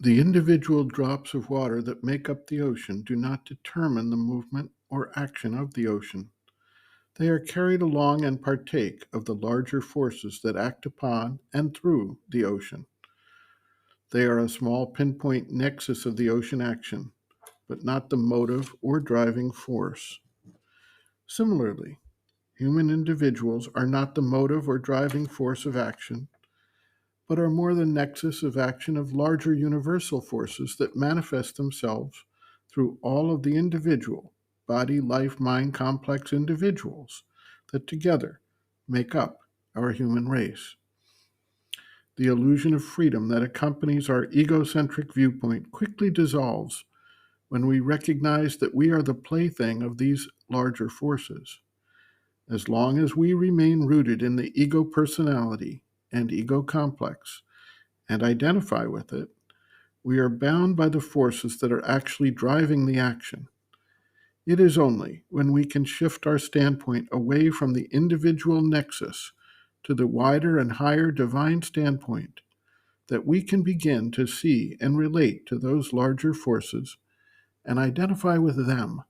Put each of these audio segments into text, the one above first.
The individual drops of water that make up the ocean do not determine the movement or action of the ocean. They are carried along and partake of the larger forces that act upon and through the ocean. They are a small pinpoint nexus of the ocean action, but not the motive or driving force. Similarly, human individuals are not the motive or driving force of action, but are more the nexus of action of larger universal forces that manifest themselves through all of the individual, body, life, mind, complex individuals that together make up our human race. The illusion of freedom that accompanies our egocentric viewpoint quickly dissolves when we recognize that we are the plaything of these larger forces. As long as we remain rooted in the ego personality and ego complex and identify with it, we are bound by the forces that are actually driving the action. It is only when we can shift our standpoint away from the individual nexus to the wider and higher divine standpoint that we can begin to see and relate to those larger forces and identify with them.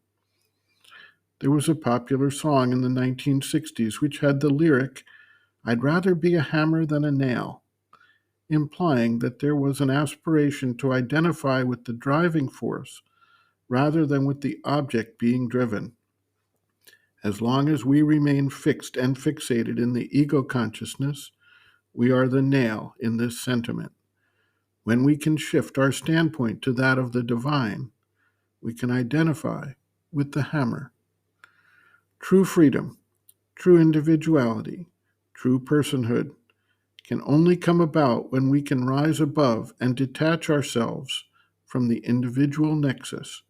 There was a popular song in the 1960s which had the lyric, "I'd rather be a hammer than a nail," implying that there was an aspiration to identify with the driving force rather than with the object being driven. As long as we remain fixed and fixated in the ego consciousness, we are the nail in this sentiment. When we can shift our standpoint to that of the divine, we can identify with the hammer. True freedom, true individuality, true personhood can only come about when we can rise above and detach ourselves from the individual nexus,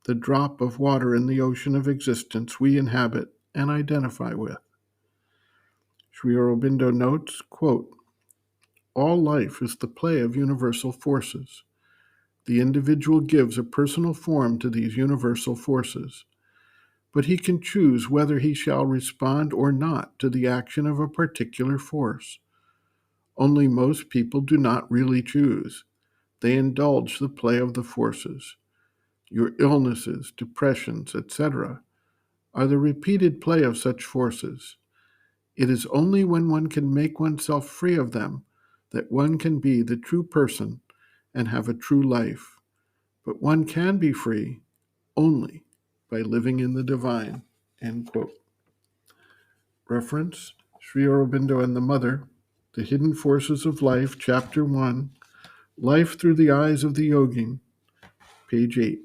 the drop of water in the ocean of existence we inhabit and identify with. Sri Aurobindo notes, quote, "All life is the play of universal forces. The individual gives a personal form to these universal forces, but he can choose whether he shall respond or not to the action of a particular force. Only most people do not really choose. They indulge the play of the forces. Your illnesses, depressions, etc., are the repeated play of such forces. It is only when one can make oneself free of them that one can be the true person and have a true life. But one can be free only by living in the divine." End quote. Reference, Sri Aurobindo and the Mother, The Hidden Forces of Life, Chapter 1, Life Through the Eyes of the Yogin, page 8.